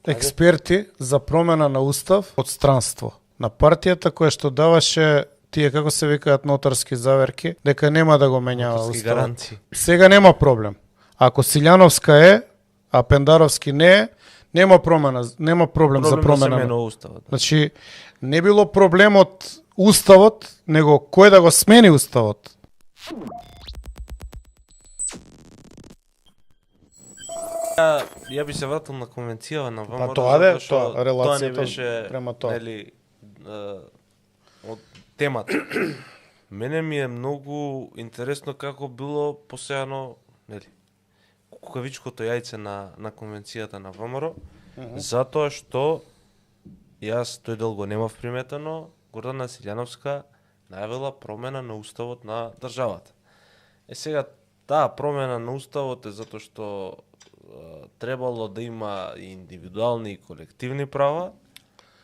експерти за промена на устав од странство на партијата која што даваше тие, како се викаат, нотарски заверки, дека нема да го менјава уставот. Гаранции. Сега нема проблем. Ако Силјановска е, а Пендаровски не е, нема проблем за промена на уставот. Значи, не било проблемот уставот, него кој да го смени уставот. Ја би се вратил на конвенцијава на ВМРО. Тоа релацијата не беше према тоа. Нели, од темата. Мене ми е многу интересно како било посеано, нели, кукавичкото јајце на конвенцијата на ВМРО, затоа што јас тој дел го немав приметено, Гордана Силјановска најавила промена на уставот на државата. Сега таа промена на уставот е затоа што требало да има и индивидуални и колективни права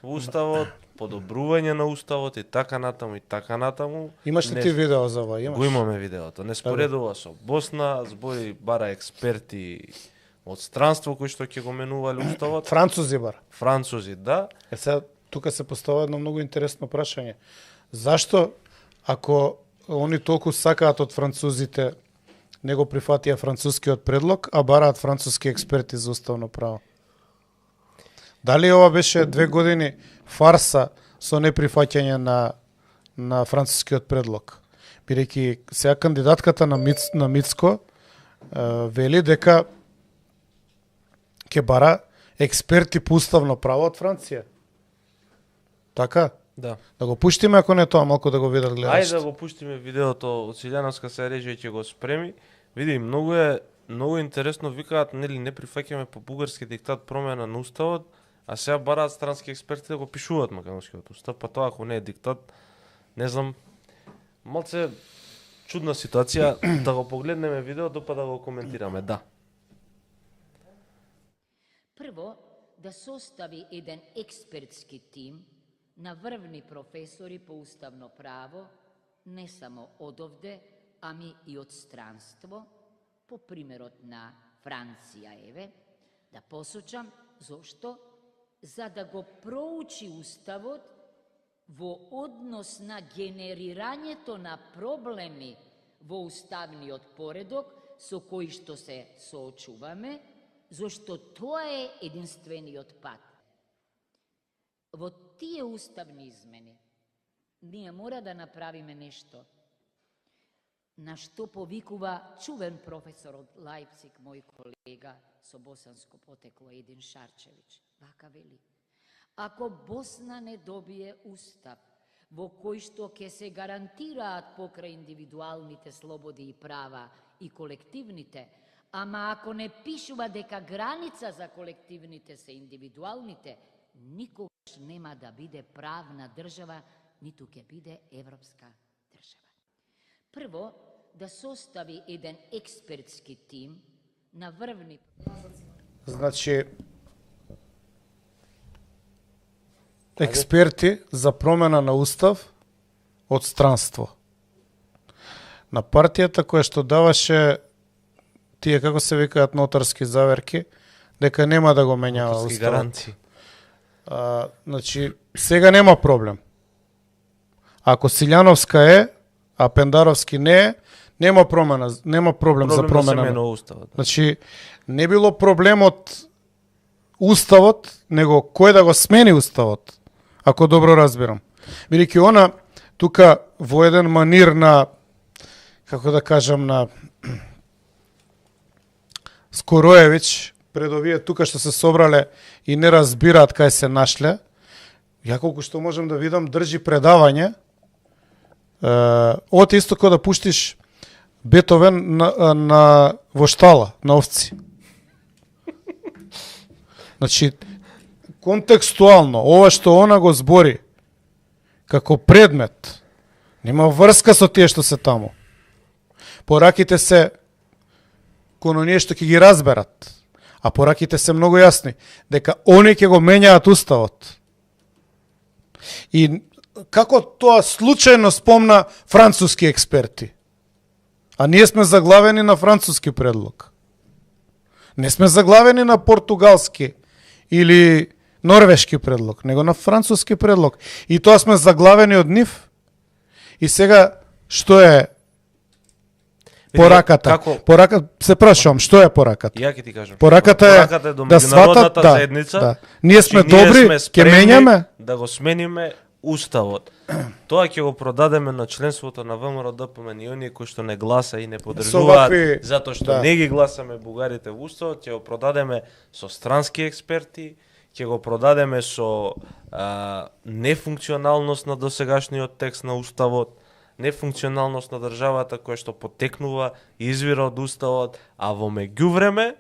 во уставот, подобрување на уставот и така натаму. Имаш ли ти видео за ова? Го имаме видеото. Не споредува со Босна, збори бара експерти од странство кои што ќе го менувале уставот. Французи бар. Французи, да. Сега тука се поставува едно многу интересно прашање. Зашто ако они толку сакаат од французите не го прифатија францускиот предлог, а бараат француски експерти за уставно право? Дали ова беше 2 години фарса со неприфаќање на францускиот предлог? Бидејќи сега кандидатката на Мицко вели дека ќе бара експерти по уставно право од Франција. Така? Да. Да го пуштиме, ако не тоа, малку да го видат гледачите. Ајде да го пуштиме видеото од Силјановска, се режи ќе го спреми. Види, многу интересно, викаат, нели, не прифаќаме по бугарски диктат промена на уставот, а сега бараат странски експерти да го пишуваат македонскиот устав, па тоа ако не е диктат, не знам, малце чудна ситуација, да го погледнеме видеото па да го коментираме, да. Прво, да состави еден експертски тим на врвни професори по уставно право, не само одовде, ами и од странство, по примерот на Франција, еве, да посочам зошто, за да го проучи уставот во однос на генерирањето на проблеми во уставниот поредок со кои што се соочуваме, зашто тоа е единствениот пат. Во тие уставни измени ние мора да направиме нешто на што повикува чувен професор од Лајпциг, мој колега со босанско потекло Един Шарчевиќ. Вака вели: ако Босна не добие устав во кој што ќе се гарантираат покрај индивидуалните слободи и права и колективните, ама ако не пишува дека граница за колективните се индивидуалните, никогаш нема да биде правна држава, ниту ќе биде европска држава. Прво, да состави еден експертски тим на врвни... Значи, експерти за промена на устав од странство на партијата која што даваше тие, како се викаат, нотарски заверки, дека нема да го менјава уставот. Гаранции. Значи, сега нема проблем. Ако Силјановска е, а Пендаровски не е, нема проблем за промена на уставот. Значи, не било проблемот уставот, него кој да го смени уставот, ако добро разбирам. Бидејќи она тука во еден манир на, како да кажам, на Скороевиќ, пред овие тука што се собрале и не разбираат кај се нашле, ја колку што можам да видам, држи предавање, од исто како да пуштиш Бетовен во штала, на овци. Значи, контекстуално, ова што она го збори, како предмет, нема врска со тие што се таму. Пораките се коно оние што ќе ги разберат, а пораките се многу јасни, дека они ќе го менјаат уставот. И како тоа случајно спомна француски експерти. А ние сме заглавени на француски предлог. Не сме заглавени на португалски или норвешки предлог, него на француски предлог. И тоа сме заглавени од нив. И сега, што е пораката? Се прашувам, што е пораката? Ја ќе ти кажам. Пораката е до да сватат, меѓународната заедница. Да. Ние сме добри, ќе менјаме. Да го смениме уставот. Тоа ќе го продадеме на членството на ВМРО ДПМН и оние кои што не гласа и не поддржуваат затоа што не ги гласаме бугарите во уставот, ќе го продадеме со странски експерти, ќе го продадеме со нефункционалност на досегашниот текст на уставот, нефункционалност на државата која што потекнува и извира од уставот, а во меѓувреме,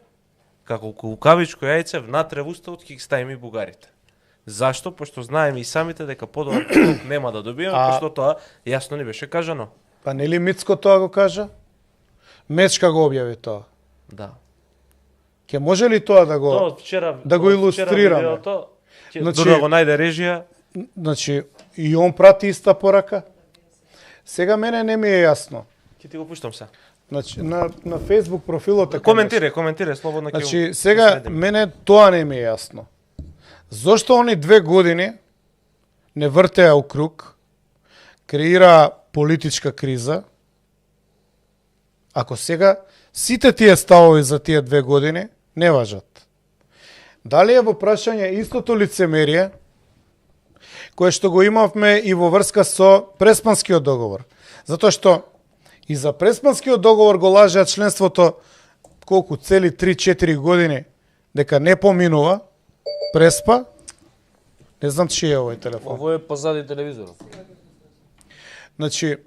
како кукавичко јајце, внатре во уставот ќе ги ставиме бугарите. Зашто? Пошто знаеме и самите дека подобар предлог нема да добиеме, пошто тоа јасно не беше кажано. Па нели Мицко тоа го кажа? Мечка го објави тоа. Да. Ке може ли тоа да го Тоа вчера да го илустрираме? Видеото, да го најде режија. Значи и он прати иста порака. Сега мене не ми е јасно. Ќе ти го пуштам се. Значи на Facebook профилот така. Коментирај слободно ќе. Значи сега мене тоа не ми е јасно. Зошто они 2 години не вртеа у круг, креира политичка криза, ако сега сите тие ставови за тие 2 години не важат? Дали е во прашање истото лицемерие кое што го имавме и во врска со Преспанскиот договор? Затоа што и за Преспанскиот договор го лажеа членството колку цели 3-4 години дека не поминува Преспа. Не знам чиј е овој телефон. Ово е позади телевизорот. Значи,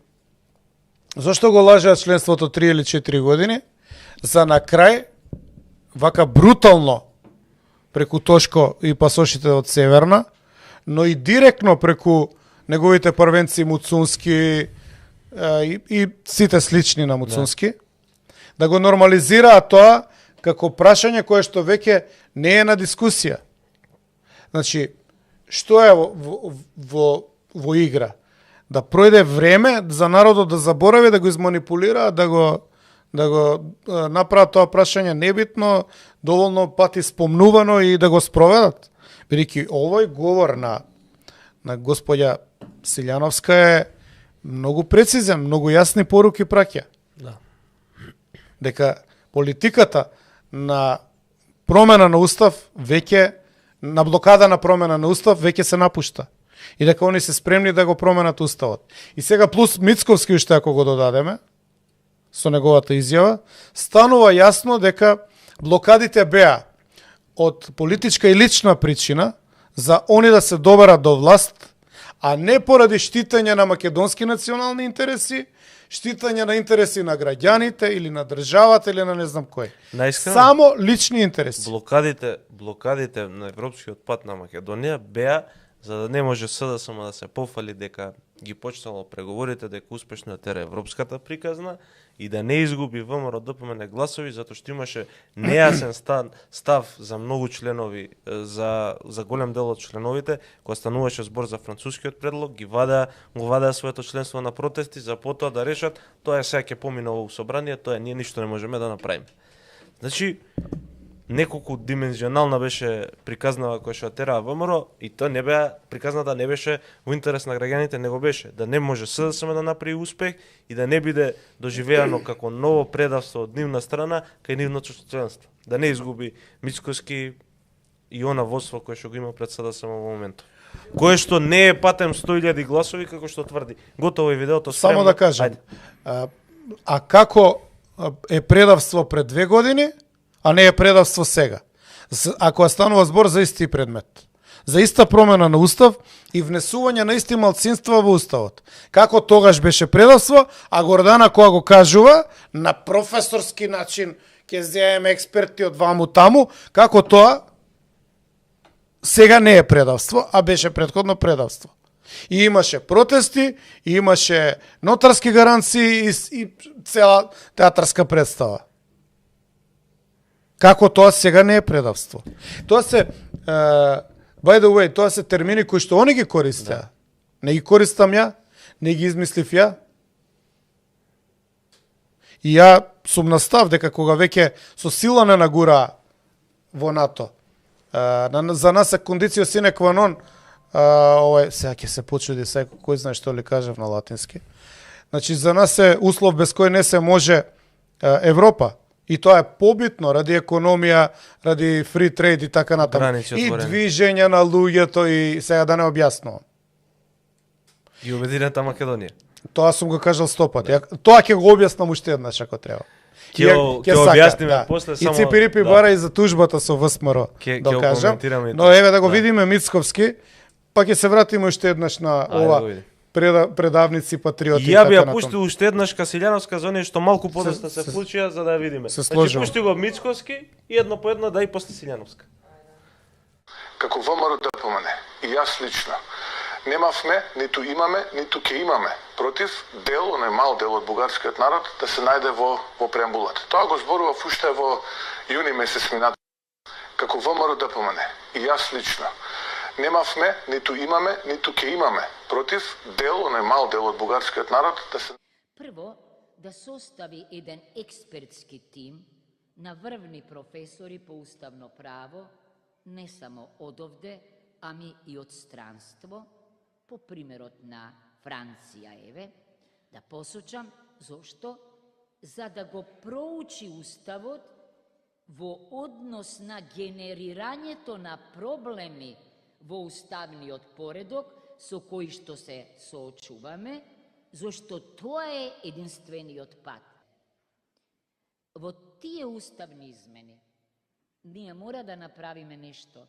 зашто го лажеа членството 3 или 4 години? За на крај, вака брутално, преку Тошко и пасошите од Северна, но и директно преку неговите првенци Муцунски и сите слични на Муцунски, да го нормализираат тоа како прашање кое што веќе не е на дискусија. Значи, што е во игра? Да пројде време за народот да заборави, да го изманипулира, да го направат тоа прашање небитно, доволно пати спомнувано и да го спроведат. Бидејќи овој говор на господја Силјановска е многу прецизен, многу јасни поруки праќа. Да. Дека политиката на промена на устав веќе, на блокада на промена на устав веќе се напушта. И дека они се спремни да го променат уставот. И сега плюс Мицковски уште ако го додадеме, со неговата изјава, станува јасно дека блокадите беа од политичка и лична причина за они да се доберат до власт, а не поради штитање на македонски национални интереси, штитање на интереси на граѓаните или на државата или на не знам кој. Наискрено, само лични интереси. Блокадите на европскиот пат на Македонија беа за да не може СДСМ да се пофали дека ги почнало преговорите, дека успешно тера европската приказна и да не изгуби ВМРО ДПМН гласови, затоа што имаше нејасен став за многу членови, за голем дел од членовите, кога стануваше збор за францускиот предлог, го вадеа своето членство на протести, за потоа да решат, тоа сега ќе помине во собрание, тоа ние ништо не можеме да направиме. Значи, неколку димензионална беше приказнава која што тераа ВМРО и тоа не беа приказната не беше во интерес на граѓаните, него беше да не може СДСМ да направи успех и да не биде доживеано како ново предавство од нивна страна кај нивното членство. Да не изгуби Мицковски и она водство кое што го има пред СДСМ во моментот. Кое што не е патем 100.000 гласови како што тврди. Готово е видеото спремно. Само да кажам. А како е предавство пред 2 години? А не е предавство сега. Ако станува збор за исти предмет. За иста промена на устав и внесување на исти малцинства во уставот. Како тогаш беше предавство, а Гордана која го кажува на професорски начин ќе земеме експерти од ваму таму, како тоа сега не е предавство, а беше претходно предавство. И имаше протести, и имаше нотарски гаранции и цела театарска представа. Како тоа сега не е предавство. Тоа се, by the way, тоа се термини кои што они ги користеа. Да. Не ги користам ја, не ги измислив ја. И ја сум на став дека кога веќе со сила не нагура во НАТО, За нас е кондицио sine qua non, сега ќе се почуди секој кој знае што ли кажав на латински. Значи за нас е услов без кој не се може Европа. И тоа е побитно ради економија, ради фри трейд и така натаму. И движење на луѓето и сега да не објаснувам. И Обединета Македонија. Тоа сум го кажал 100 пати. Тоа ќе го објаснам уште еднаш ако треба. Ќе објасниме после само. И Ципирипи бара и за тужбата со ВСМР, да кажам. Но еве да го видиме Мицковски, па ќе се вратиме уште еднаш на ова предавници патриоти. И ја би ја пуштил уште еднаш Касилјановска за оние што малку подоста се вклучија за да ја видиме. Значи пушти го Мицковски и едно по едно да и после Силјановска. Како ВМРО да помене, и јас лично, немавме, ниту имаме, ниту ќе имаме против дел, оној мал дел од бугарскиот народ да се најде во преамбулата. Тоа го зборував уште во јуни месец минат. Како ВМРО да помене, и јас лично, немавме, ниту имаме, ниту ќе имаме против дел, оној мал дел од бугарскиот народ да се... Прво, да состави еден експертски тим на врвни професори по уставно право, не само одовде, ами и од странство, по примерот на Франција, еве, да посочам зошто, за да го проучи уставот во однос на генерирањето на проблеми во уставниот поредок со кои што се соочуваме, зашто тоа е единствениот пат. Во тие уставни измени ние мора да направиме нешто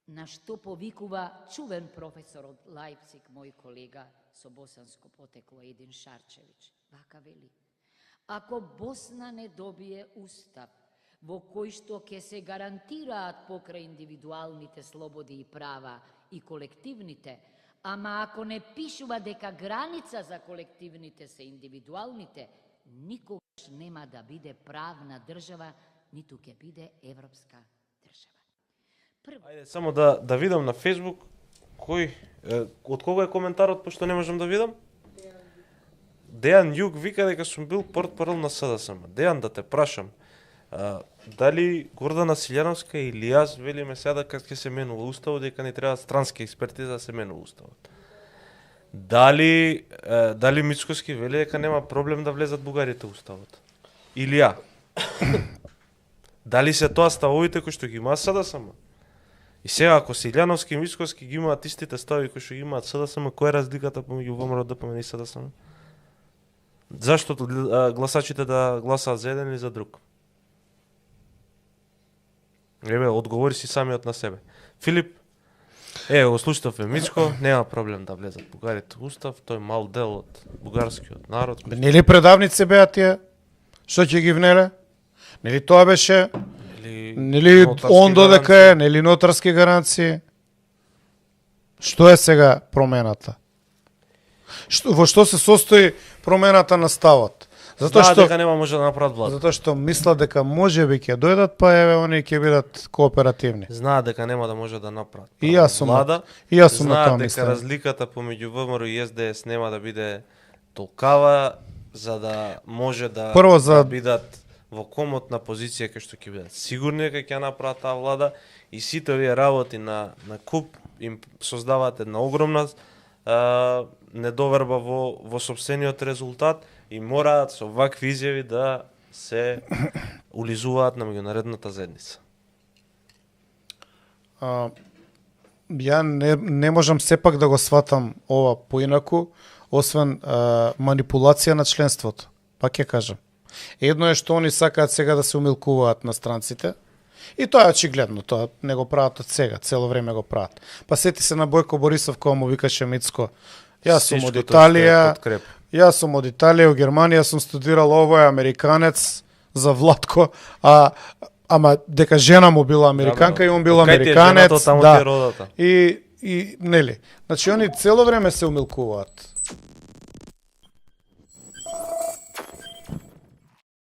на што повикува чувен професор од Лајпциг, мој колега со босанско потекло Един Шарчевич. Вака вели: ако Босна не добие устав во кој што ќе се гарантираат покрај индивидуалните слободи и права и колективните, ама ако не пишува дека граница за колективните се индивидуалните, никогаш нема да биде правна држава, ниту ќе биде европска држава. Ајде само да видам на Facebook кој од кого е коментарот, пошто не можам да видам. Дејан Југ вика дека сум бил портпарол на СДСМ. Дејан, да те прашам, дали Гордана Силјановска или јас велиме сега дека ќе се менува уставот, дека не треба странски експерти за да се менува уставот? Дали Мицковски вели дека нема проблем да влезат бугарите уставот? Или ја? Дали се тоа ставовите кои што ги има СДСМ? И сега ако Силјановски и Мицковски ги имаат истите стави кои што ги имаат СДСМ, која е разликата помеѓу ВМРО ДПМН и СДСМ? Зашто гласачите да гласаат за еден или за друг? Еве, одговори си самиот на себе. Филип, го слушавме Мицко, нема проблем да влезат бугарите устав, тој мал дел од бугарскиот народ. Нели предавници беа тие? Што ќе ги внеле? Нели тоа беше? Нели он додека е, нели нотарски гаранции? Што е сега промената? Во што се состои промената на ставот? Затоа што дека нема може да направат влада. Затоа што мислат дека можеби ќе дојдат, па еве они ќе бидат кооперативни. Знаат дека нема да може да направат. И јас сум влада. И јас сум на тоа мислам. Знаат дека разликата помеѓу ВМРО и СДС нема да биде толкава за да може да бидат во комотна позиција кај што ќе бидат сигурни дека ќе направат таа влада и сите овие работи на куп им создаваат една огромна недоверба во сопствениот резултат и мораат со вакви изјави да се улизуваат на меѓународната заедница. Ја не можам сепак да го сватам ова поинаку, освен манипулација на членството. Пак ќе кажам. Едно е што они сакаат сега да се умилкуваат на странците, и тоа е очигледно, тоа не го прават од сега, цело време го прават. Па сети се на Бојко Борисов кога му викаше Мицко: Јас сум од Италија, у Германија сум студирал, овој американец за Владко, ама дека жена му била американка и он бил американец, да. И нели, значи они цело време се умилкуваат.